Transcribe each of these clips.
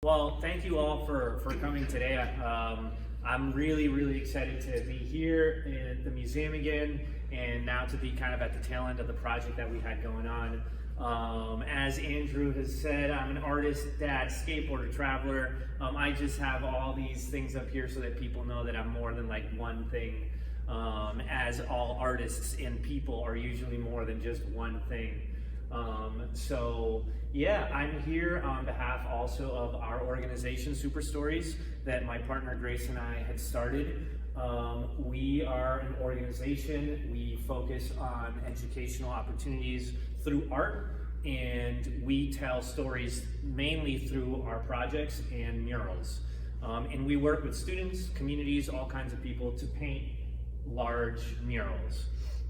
Well, thank you all for coming today. I'm really excited to be here at the museum again, and now to be kind of at the tail end of the project that we had going on. As Andrew has said, I'm an artist, dad, skateboarder, traveler. I just have all these things up here so that people know that I'm more than like one thing, as all artists and people are usually more than just one thing. So yeah, I'm here on behalf also of our organization, Super Stories, that my partner Grace and I had started. We are an organization. We focus on educational opportunities through art, and we tell stories mainly through our projects and murals. And we work with students, communities, all kinds of people to paint large murals.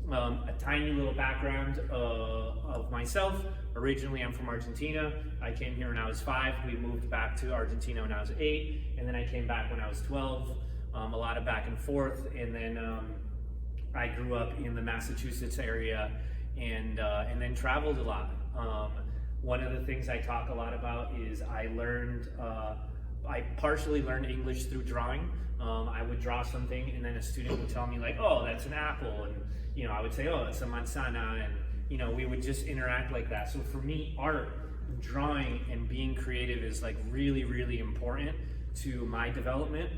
A tiny little background of myself. Originally, I'm from Argentina. I came here when I was 5. We moved back to Argentina when I was 8, and then I came back when I was 12. A lot of back and forth, and then I grew up in the Massachusetts area, and then traveled a lot. One of the things I talk a lot about is I partially learned English through drawing. I would draw something, and then a student would tell me like, "Oh, that's an apple," and I would say, "Oh, it's a manzana," and we would just interact like that. So for me, art, drawing, and being creative is like really important to my development.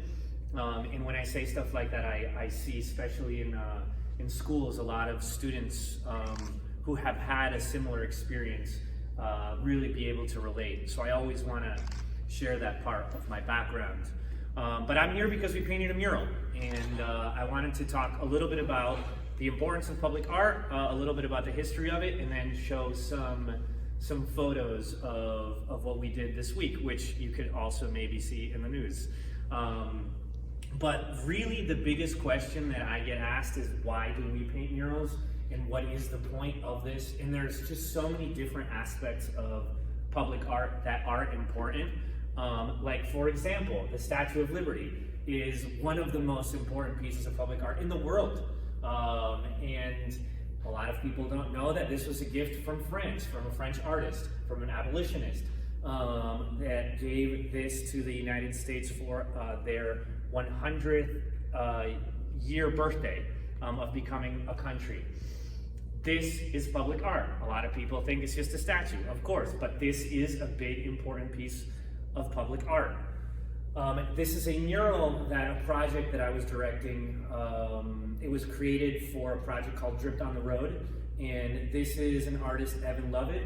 And when I say stuff like that, I see, especially in schools, a lot of students who have had a similar experience really be able to relate. So I always want to share that part of my background. But I'm here because we painted a mural, and I wanted to talk a little bit about the importance of public art, a little bit about the history of it, and then show some photos of what we did this week, which you could also maybe see in the news. But really the biggest question that I get asked is, why do we paint murals, and what is the point of this? And there's just so many different aspects of public art that are important. Like, for example, the Statue of Liberty is one of the most important pieces of public art in the world. And a lot of people don't know that this was a gift from France, from a French artist, from an abolitionist, that gave this to the United States for their 100th year birthday of becoming a country. This is public art. A lot of people think it's just a statue, of course, but this is a big, important piece of public art. This is a mural, a project that I was directing. It was created for a project called Dripped on the Road, and this is an artist, Evan Lovett.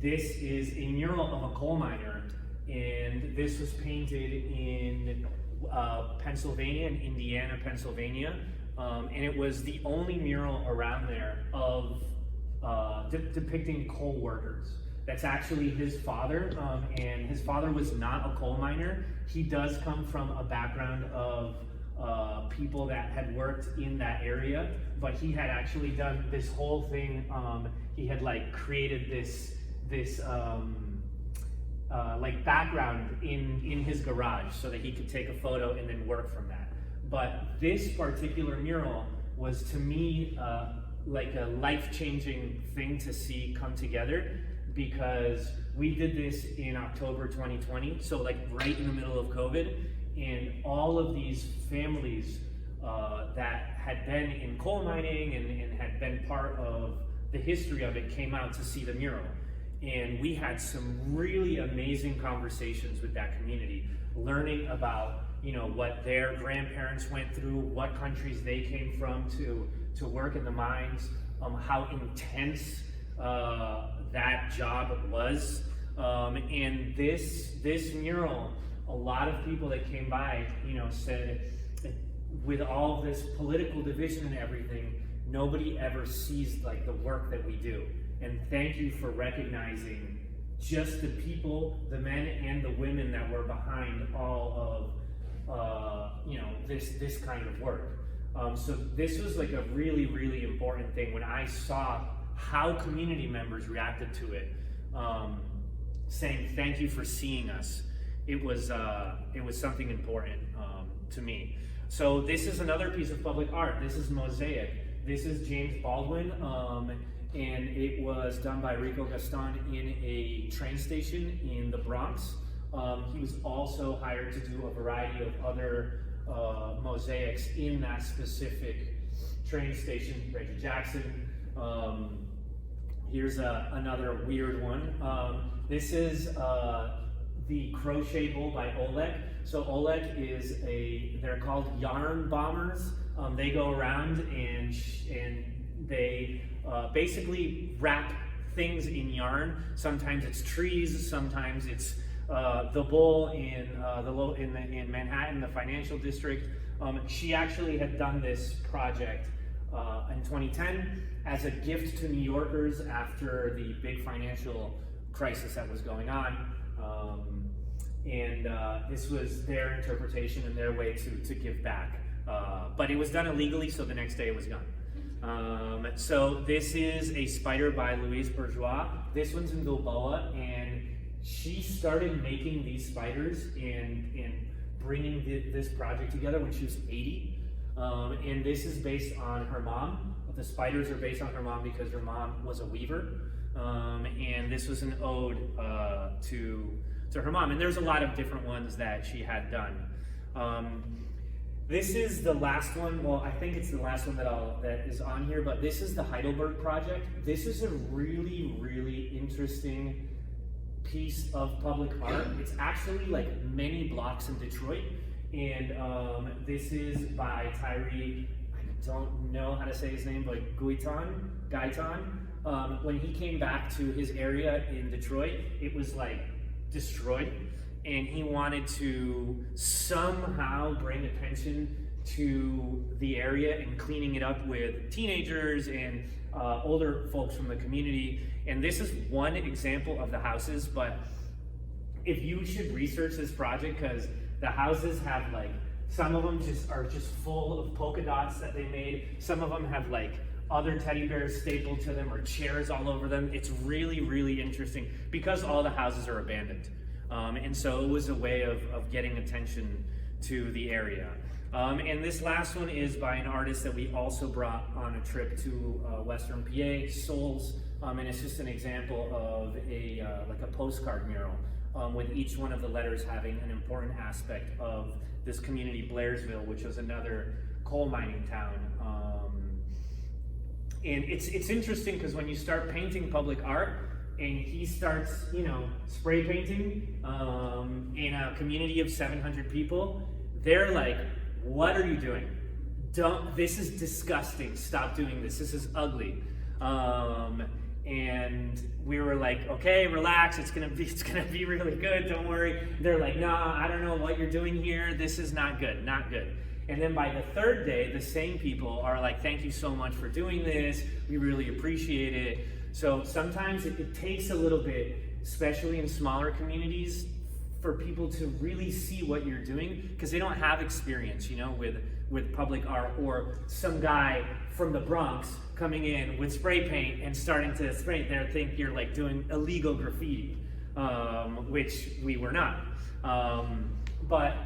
This is a mural of a coal miner, and this was painted in Pennsylvania, in Indiana, Pennsylvania, and it was the only mural around there of depicting coal workers. That's actually his father, and his father was not a coal miner. He does come from a background of people that had worked in that area, but he had actually done this whole thing. He had like created this like background in his garage so that he could take a photo and then work from that. But this particular mural was, to me, like a life-changing thing to see come together, because we did this in October 2020, so like right in the middle of COVID, and all of these families that had been in coal mining and had been part of the history of it came out to see the mural. And we had some really amazing conversations with that community, learning about what their grandparents went through, what countries they came from to work in the mines, how intense that job was. And this mural, a lot of people that came by, said, with all this political division and everything, nobody ever sees like the work that we do. And thank you for recognizing just the people, the men and the women that were behind all of this kind of work. So this was like a really important thing. When I saw how community members reacted to it, saying thank you for seeing us, it was something important to me. So this is another piece of public art. This is Mosaic. This is James Baldwin, and it was done by Rico Gaston in a train station in the Bronx. He was also hired to do a variety of other mosaics in that specific train station. Reggie Jackson. Here's another weird one. This is the crochet bowl by Oleg. So Oleg is they're called yarn bombers. They go around and they basically wrap things in yarn. Sometimes it's trees, sometimes it's the bowl in Manhattan, the financial district. She actually had done this project in 2010 as a gift to New Yorkers after the big financial crisis that was going on. This was their interpretation and their way to give back. But it was done illegally, so the next day it was gone. So this is a spider by Louise Bourgeois. This one's in Gilboa, and she started making these spiders and bringing this project together when she was 80. And this is based on her mom. The spiders are based on her mom because her mom was a weaver. And this was an ode to her mom. And there's a lot of different ones that she had done. This is the last one. Well, I think it's the last one that is on here, but this is the Heidelberg project. This is a really, really interesting piece of public art. It's actually like many blocks in Detroit. And this is by Tyree, I don't know how to say his name, but Gaitan. When he came back to his area in Detroit, it was like destroyed. And he wanted to somehow bring attention to the area and cleaning it up with teenagers and older folks from the community. And this is one example of the houses, but if you should research this project, because the houses have like, some of them are just full of polka dots that they made. Some of them have like other teddy bears stapled to them or chairs all over them. It's really, really interesting because all the houses are abandoned. And so it was a way of getting attention to the area. And this last one is by an artist that we also brought on a trip to Western PA, Souls. And it's just an example of like a postcard mural with each one of the letters having an important aspect of this community, Blairsville, which was another coal mining town. And it's interesting because when you start painting public art, and he starts, spray painting in a community of 700 people, they're like, what are you doing? This is disgusting. Stop doing this. This is ugly. And we were like, okay, relax. It's gonna be really good. Don't worry. They're like, nah, I don't know what you're doing here. This is not good, not good. And then by the third day, the same people are like, thank you so much for doing this. We really appreciate it. So sometimes it takes a little bit, especially in smaller communities, for people to really see what you're doing because they don't have experience, with public art, or some guy from the Bronx coming in with spray paint and starting to spray. They think you're like doing illegal graffiti, which we were not. But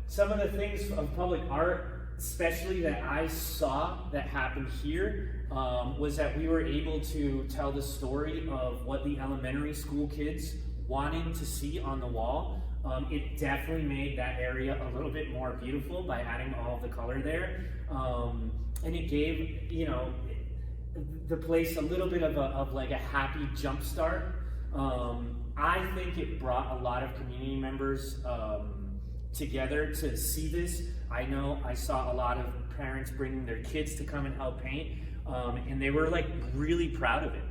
some of the things of public art, especially that I saw that happened here, was that we were able to tell the story of what the elementary school kids wanted to see on the wall. It definitely made that area a little bit more beautiful by adding all of the color there. And it gave, the place a little bit of like a happy jump start. I think it brought a lot of community members together to see this. I know I saw a lot of parents bringing their kids to come and help paint, and they were like really proud of it.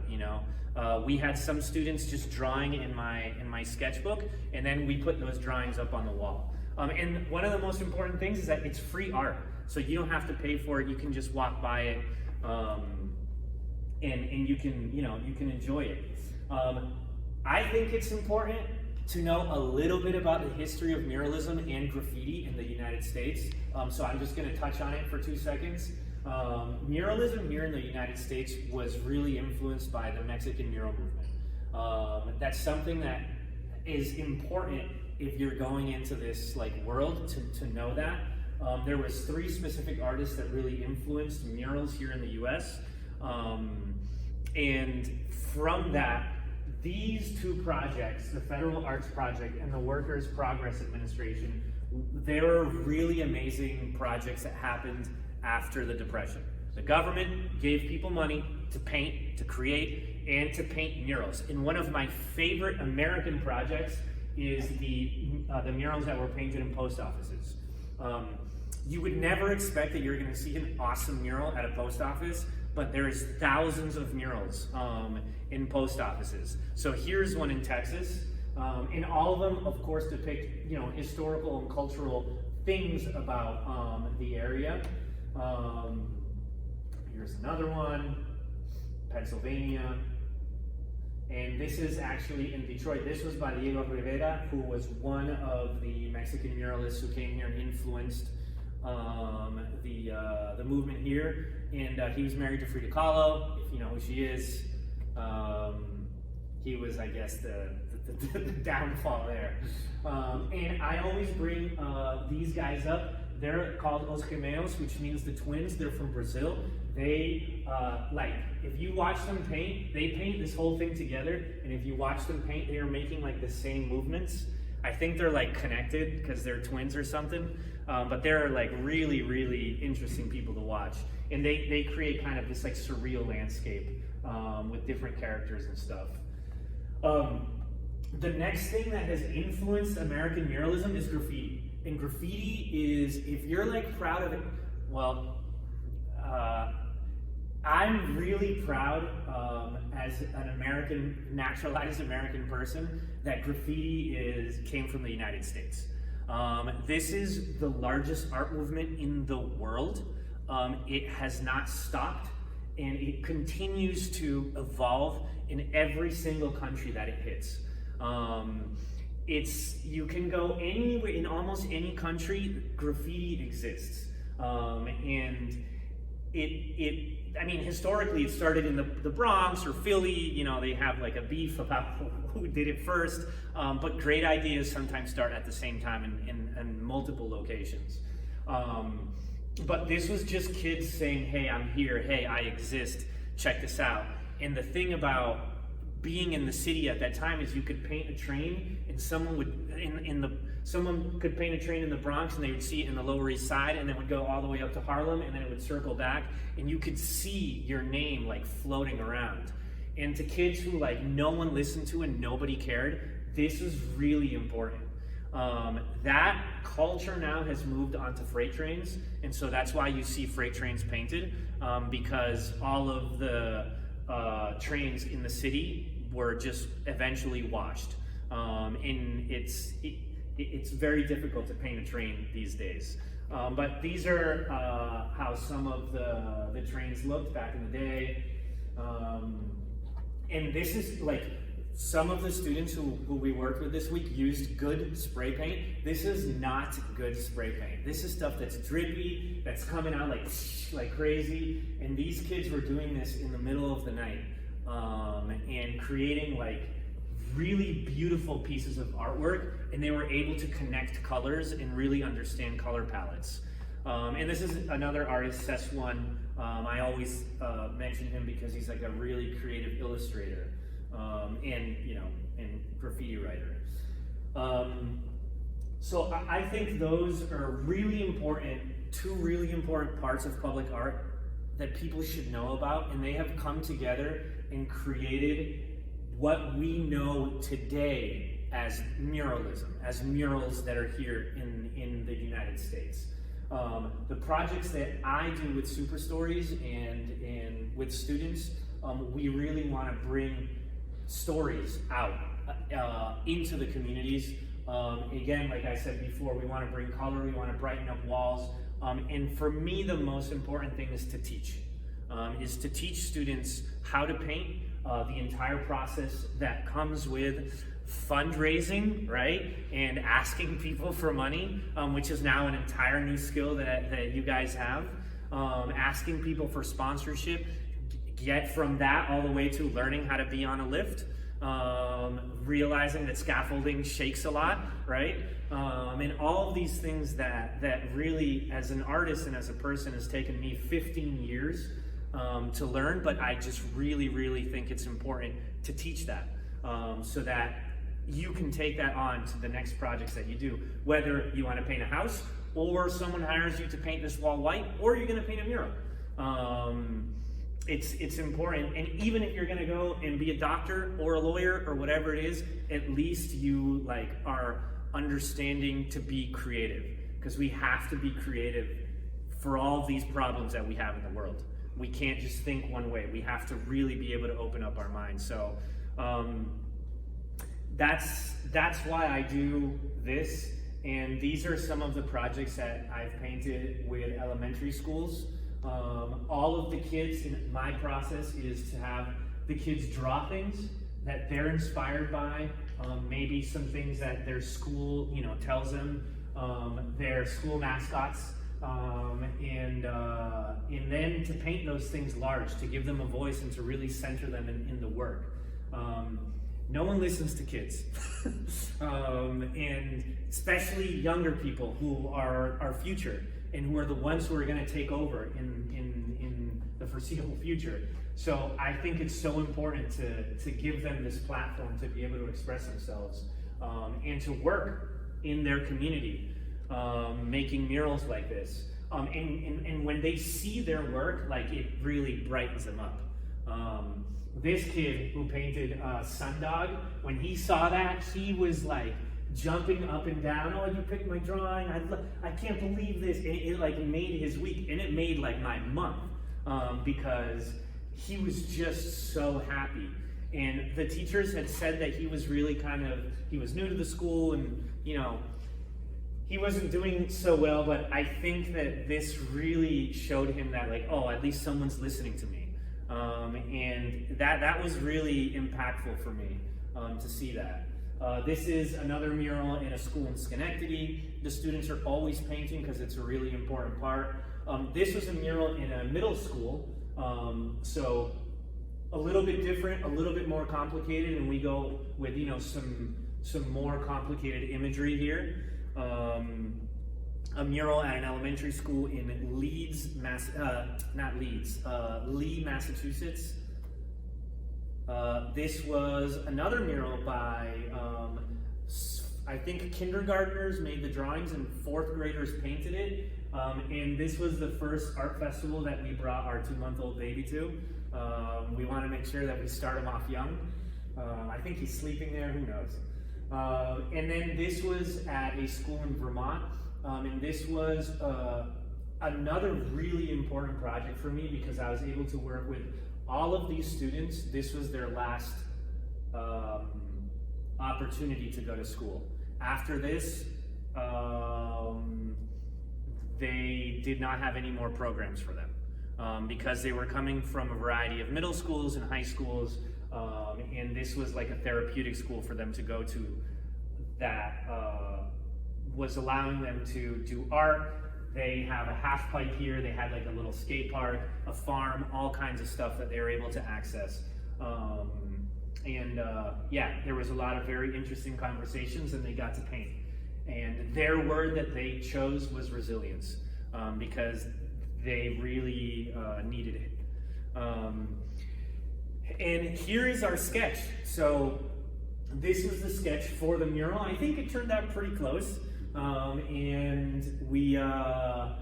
We had some students just drawing in my sketchbook, and then we put those drawings up on the wall. And one of the most important things is that it's free art, so you don't have to pay for it. You can just walk by it, and you can enjoy it. I think it's important to know a little bit about the history of muralism and graffiti in the United States. So I'm just going to touch on it for 2 seconds. Muralism here in the United States was really influenced by the Mexican mural movement. That's something that is important if you're going into this world to know that. There was 3 specific artists that really influenced murals here in the US. And from that, these two projects, the Federal Arts Project and the Workers' Progress Administration, they were really amazing projects that happened after the Depression. The government gave people money to paint, to create, and to paint murals. And one of my favorite American projects is the murals that were painted in post offices. You would never expect that you're gonna see an awesome mural at a post office, but there's thousands of murals in post offices. So here's one in Texas, and all of them, of course, depict historical and cultural things about the area. Here's another one, Pennsylvania, and this is actually in Detroit. This was by Diego Rivera, who was one of the Mexican muralists who came here and influenced the movement here. And he was married to Frida Kahlo, if you know who she is. He was, I guess, the downfall there. And I always bring these guys up. They're called Os Gemelos, which means the twins. They're from Brazil. They, if you watch them paint, they paint this whole thing together. And if you watch them paint, they are making like the same movements. I think they're like connected because they're twins or something. But they're like really, really interesting people to watch. And they create kind of this like surreal landscape with different characters and stuff. The next thing that has influenced American muralism is graffiti. And graffiti is, if you're like proud of it, well, I'm really proud as an American, naturalized American person, that graffiti came from the United States. This is the largest art movement in the world. It has not stopped, and it continues to evolve in every single country that it hits. You can go anywhere, in almost any country, graffiti exists. And I mean, historically it started in the Bronx or Philly. They have like a beef about who did it first, but great ideas sometimes start at the same time in multiple locations. But this was just kids saying, hey, I'm here, hey, I exist, check this out. And the thing about being in the city at that time is you could paint a train, and someone could paint a train in the Bronx, and they would see it in the Lower East Side, and then would go all the way up to Harlem, and then it would circle back, and you could see your name like floating around. And to kids who like no one listened to and nobody cared, this is really important. That culture now has moved onto freight trains, and so that's why you see freight trains painted, because all of the trains in the city were just eventually washed. And it's very difficult to paint a train these days. But these are how some of the trains looked back in the day. And this is like, some of the students who we worked with this week used good spray paint. This is not good spray paint. This is stuff that's drippy, that's coming out like crazy. And these kids were doing this in the middle of the night and creating like really beautiful pieces of artwork. And they were able to connect colors and really understand color palettes. And this is another artist, Seswan. I always mention him because he's like a really creative illustrator. And graffiti writer. So I think those are really important, two really important parts of public art that people should know about, and they have come together and created what we know today as muralism, as murals that are here in the United States. The projects that I do with Super Stories and with students, we really want to bring stories out into the communities. Again, like I said before, we want to bring color, we want to brighten up walls. And for me, the most important thing is to teach. Students how to paint, the entire process that comes with fundraising, right? And asking people for money, which is now an entire new skill that you guys have. Asking people for sponsorship, get from that all the way to learning how to be on a lift, realizing that scaffolding shakes a lot, right? And all of these things that really, as an artist and as a person, has taken me 15 years to learn, but I just really, really think it's important to teach that. so that you can take that on to the next projects that you do. Whether you want to paint a house, or someone hires you to paint this wall white, or you're going to paint a mural. It's important, and even if you're going to go and be a doctor or a lawyer or whatever it is, at least you like are understanding to be creative, because we have to be creative for all these problems that we have in the world. We can't just think one way. We have to really be able to open up our minds. So that's why I do this. And these are some of the projects that I've painted with elementary schools. All of the kids, in my process is to have the kids draw things that they're inspired by, maybe some things that their school, tells them, their school mascots, and then to paint those things large, to give them a voice and to really center them in the work. No one listens to kids, and especially younger people who are our future and who are the ones who are going to take over in the foreseeable future. So I think it's so important to give them this platform to be able to express themselves, and to work in their community, making murals like this. And when they see their work, like, it really brightens them up. This kid who painted Sundog, when he saw that, he was like jumping up and down. Oh, you picked my drawing. I can't believe this. And it like made his week, and it made like my month, because he was just so happy. And the teachers had said that he was really he was new to the school, and he wasn't doing so well, but I think that this really showed him that, like, oh, at least someone's listening to me. And that was really impactful for me, to see that. This is another mural in a school in Schenectady. The students are always painting because it's a really important part. This was a mural in a middle school, so a little bit different, a little bit more complicated, and we go with some more complicated imagery here. A mural at an elementary school in Lee, Massachusetts. This was another mural by, I think kindergartners made the drawings and fourth graders painted it. And this was the first art festival that we brought our 2-month-old baby to. We want to make sure that we start him off young. I think he's sleeping there, who knows. And then this was at a school in Vermont. And this was another really important project for me, because I was able to work with all of these students. This was their last opportunity to go to school. After this, they did not have any more programs for them, because they were coming from a variety of middle schools and high schools, and this was like a therapeutic school for them to go to that was allowing them to do art. They have a half pipe here. They had like a little skate park, a farm, all kinds of stuff that they were able to access. Yeah, there was a lot of very interesting conversations, and they got to paint. And their word that they chose was resilience, because they really needed it. And here is our sketch. So this was the sketch for the mural. I think it turned out pretty close. And we got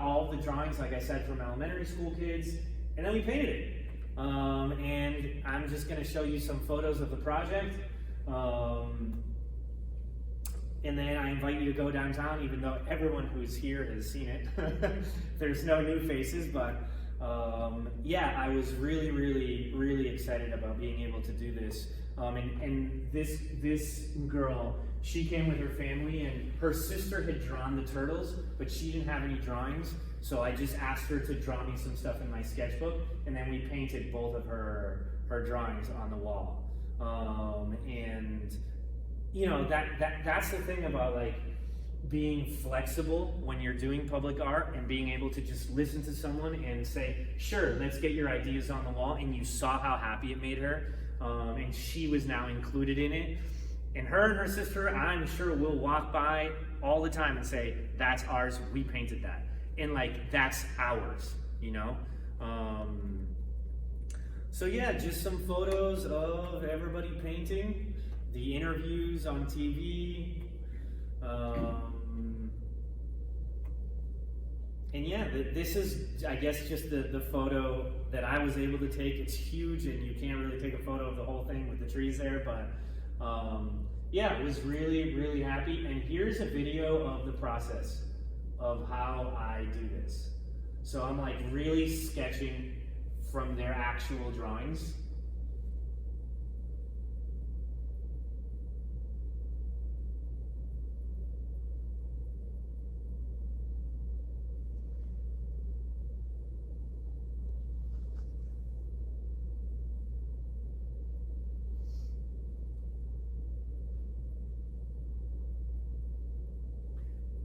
all the drawings, like I said, from elementary school kids, and then we painted it. And I'm just going to show you some photos of the project. And then I invite you to go downtown, even though everyone who's here has seen it. There's no new faces, but yeah, I was really, really, really excited about being able to do this. And this girl, she came with her family, and her sister had drawn the turtles, but she didn't have any drawings. So I just asked her to draw me some stuff in my sketchbook, and then we painted both of her drawings on the wall. And that's the thing about like being flexible when you're doing public art, and being able to just listen to someone and say, sure, let's get your ideas on the wall. And you saw how happy it made her, and she was now included in it. And her sister, I'm sure, will walk by all the time and say, that's ours, we painted that. And like, that's ours, So yeah, just some photos of everybody painting, the interviews on TV, and yeah, this is, I guess, just the photo that I was able to take. It's huge, and you can't really take a photo of the whole thing with the trees there, but yeah, I was really, really happy. And here's a video of the process of how I do this. So I'm like really sketching from their actual drawings.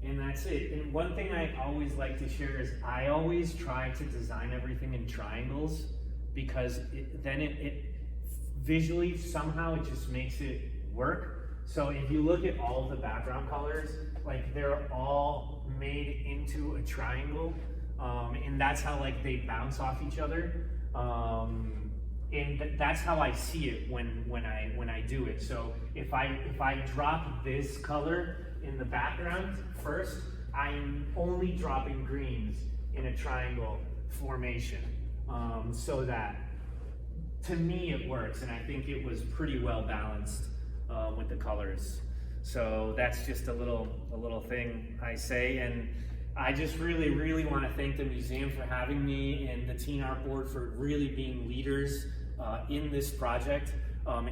And that's it. And one thing I always like to share is I always try to design everything in triangles, because then it visually somehow it just makes it work. So if you look at all of the background colors, like they're all made into a triangle, and that's how like they bounce off each other. And that's how I see it when I do it. So if I drop this color in the background first, I'm only dropping greens in a triangle formation, so that to me it works, and I think it was pretty well balanced with the colors. So that's just a little thing I say, and I just really want to thank the museum for having me, and the Teen Art Board for really being leaders in this project.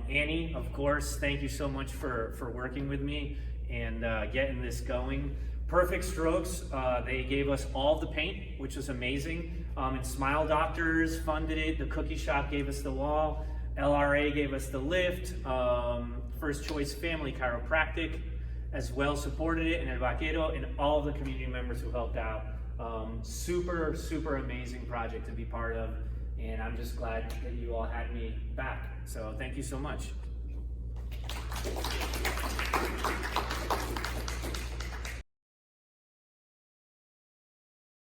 Annie, of course, thank you so much for working with me and getting this going. Perfect Strokes, they gave us all the paint, which was amazing. And Smile Doctors funded it. The Cookie Shop gave us the wall. LRA gave us the lift. First Choice Family Chiropractic as well supported it, and El Vaquero, and all of the community members who helped out. Super amazing project to be part of, and I'm just glad that you all had me back. So thank you so much.